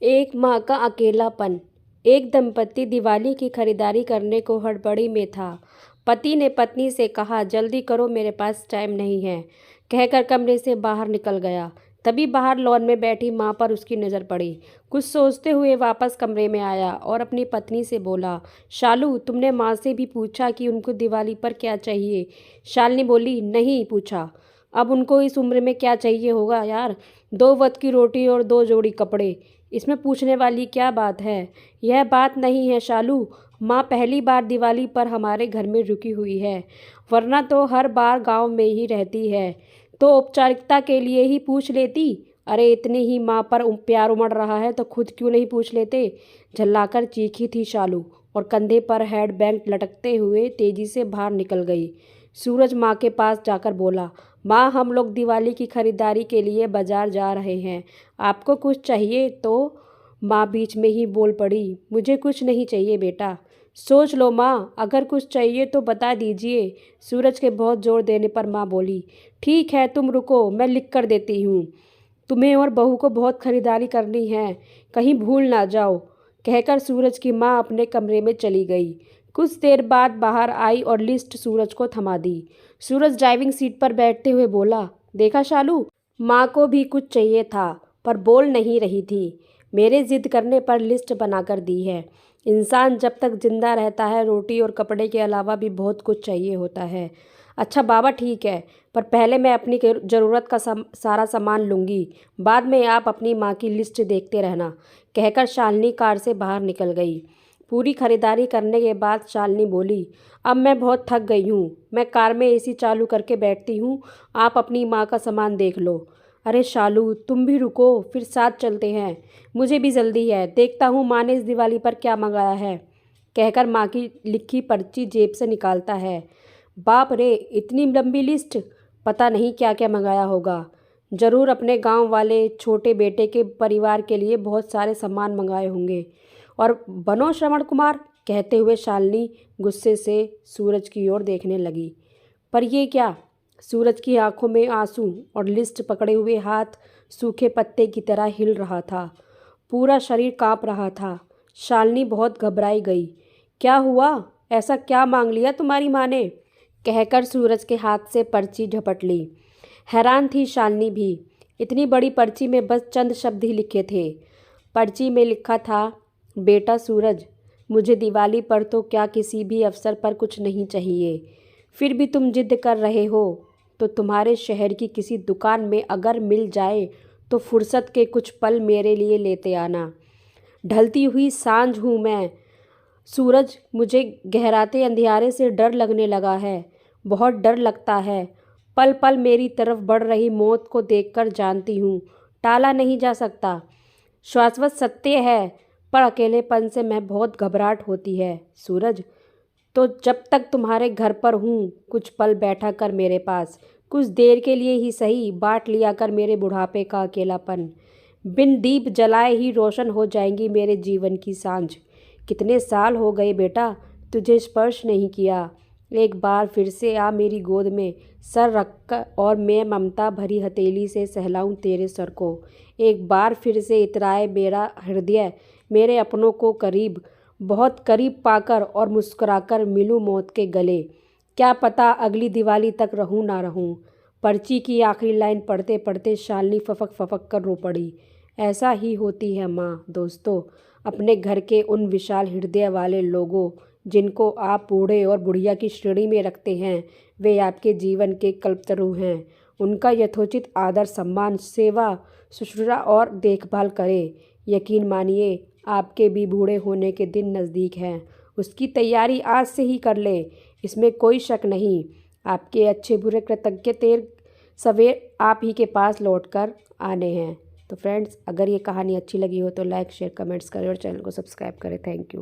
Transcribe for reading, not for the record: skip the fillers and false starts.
एक माँ का अकेलापन। एक दंपति दिवाली की खरीदारी करने को हड़बड़ी में था। पति ने पत्नी से कहा, जल्दी करो, मेरे पास टाइम नहीं है, कहकर कमरे से बाहर निकल गया। तभी बाहर लॉन में बैठी माँ पर उसकी नज़र पड़ी। कुछ सोचते हुए वापस कमरे में आया और अपनी पत्नी से बोला, शालू, तुमने माँ से भी पूछा कि उनको दिवाली पर क्या चाहिए? शालिनी बोली, नहीं पूछा। अब उनको इस उम्र में क्या चाहिए होगा यार, 2 वक्त की रोटी और 2 जोड़ी कपड़े। इसमें पूछने वाली क्या बात है? यह बात नहीं है शालू। माँ पहली बार दिवाली पर हमारे घर में रुकी हुई है, वरना तो हर बार गांव में ही रहती है। तो औपचारिकता के लिए ही पूछ लेती। अरे इतनी ही माँ पर प्यार उमड़ रहा है तो खुद क्यों नहीं पूछ लेते? झल्लाकर चीखी थी शालू और कंधे पर हैंड बैग लटकते हुए तेजी से बाहर निकल गई। सूरज माँ के पास जाकर बोला, माँ, हम लोग दिवाली की खरीदारी के लिए बाजार जा रहे हैं, आपको कुछ चाहिए? तो माँ बीच में ही बोल पड़ी, मुझे कुछ नहीं चाहिए बेटा। सोच लो माँ, अगर कुछ चाहिए तो बता दीजिए। सूरज के बहुत जोर देने पर माँ बोली, ठीक है, तुम रुको, मैं लिख कर देती हूँ। तुम्हें और बहू को बहुत खरीदारी करनी है, कहीं भूल ना जाओ, कहकर सूरज की माँ अपने कमरे में चली गई। कुछ देर बाद बाहर आई और लिस्ट सूरज को थमा दी। सूरज ड्राइविंग सीट पर बैठते हुए बोला, देखा शालू, माँ को भी कुछ चाहिए था पर बोल नहीं रही थी। मेरे जिद करने पर लिस्ट बनाकर दी है। इंसान जब तक जिंदा रहता है रोटी और कपड़े के अलावा भी बहुत कुछ चाहिए होता है। अच्छा बाबा, ठीक है, पर पहले मैं अपनी ज़रूरत का सारा सामान लूँगी, बाद में आप अपनी माँ की लिस्ट देखते रहना, कहकर शालिनी कार से बाहर निकल गई। पूरी खरीदारी करने के बाद शालिनी बोली, अब मैं बहुत थक गई हूँ, मैं कार में एसी चालू करके बैठती हूँ, आप अपनी माँ का सामान देख लो। अरे शालू, तुम भी रुको, फिर साथ चलते हैं, मुझे भी जल्दी है, देखता हूँ माँ ने इस दिवाली पर क्या मंगाया है, कहकर माँ की लिखी पर्ची जेब से निकालता है। बाप रे, इतनी लंबी लिस्ट! पता नहीं क्या क्या मंगाया होगा। ज़रूर अपने गांव वाले छोटे बेटे के परिवार के लिए बहुत सारे सामान मंगाए होंगे। और बनो श्रवण कुमार, कहते हुए शालिनी गुस्से से सूरज की ओर देखने लगी। पर ये क्या? सूरज की आंखों में आंसू और लिस्ट पकड़े हुए हाथ सूखे पत्ते की तरह हिल रहा था। पूरा शरीर कांप रहा था। शालिनी बहुत घबराई गई। क्या हुआ? ऐसा क्या मांग लिया तुम्हारी माँ ने? कहकर सूरज के हाथ से पर्ची झपट ली। हैरान थी शालिनी भी। इतनी बड़ी पर्ची में बस चंद शब्द ही लिखे थे। पर्ची में लिखा था, बेटा सूरज, मुझे दिवाली पर तो क्या किसी भी अवसर पर कुछ नहीं चाहिए, फिर भी तुम जिद कर रहे हो तो तुम्हारे शहर की किसी दुकान में अगर मिल जाए तो फुर्सत के कुछ पल मेरे लिए लेते आना। ढलती हुई सांझ हूँ मैं सूरज, मुझे गहराते अंधियारे से डर लगने लगा है, बहुत डर लगता है। पल पल मेरी तरफ बढ़ रही मौत को देखकर जानती हूँ टाला नहीं जा सकता। शाश्वत सत्य है, पर अकेलेपन से मैं बहुत घबराहट होती है सूरज। तो जब तक तुम्हारे घर पर हूँ, कुछ पल बैठा कर मेरे पास, कुछ देर के लिए ही सही, बांट लिया कर मेरे बुढ़ापे का अकेलापन। बिन दीप जलाए ही रोशन हो जाएंगी मेरे जीवन की सांझ। कितने साल हो गए बेटा तुझे स्पर्श नहीं किया। एक बार फिर से आ मेरी गोद में सर रख कर और मैं ममता भरी हथेली से सहलाऊं तेरे सर को। एक बार फिर से इतराए मेरा हृदय मेरे अपनों को करीब, बहुत करीब पाकर और मुस्कुराकर मिलूं मौत के गले। क्या पता अगली दिवाली तक रहूं ना रहूं। पर्ची की आखिरी लाइन पढ़ते पढ़ते शालिनी फपक फपक कर रो पड़ी। ऐसा ही होती है माँ। दोस्तों, अपने घर के उन विशाल हृदय वाले लोगों जिनको आप बूढ़े और बुढ़िया की श्रेणी में रखते हैं, वे आपके जीवन के कल्पतरू हैं। उनका यथोचित आदर, सम्मान, सेवा, शुश्रूषा और देखभाल करें। यकीन मानिए, आपके भी बूढ़े होने के दिन नज़दीक हैं। उसकी तैयारी आज से ही कर लें, इसमें कोई शक नहीं। आपके अच्छे बुरे कृतज्ञ देर सवेर आप ही के पास लौट कर आने हैं। तो फ्रेंड्स, अगर ये कहानी अच्छी लगी हो तो लाइक, शेयर, कमेंट्स करें और चैनल को सब्सक्राइब करें। Thank you.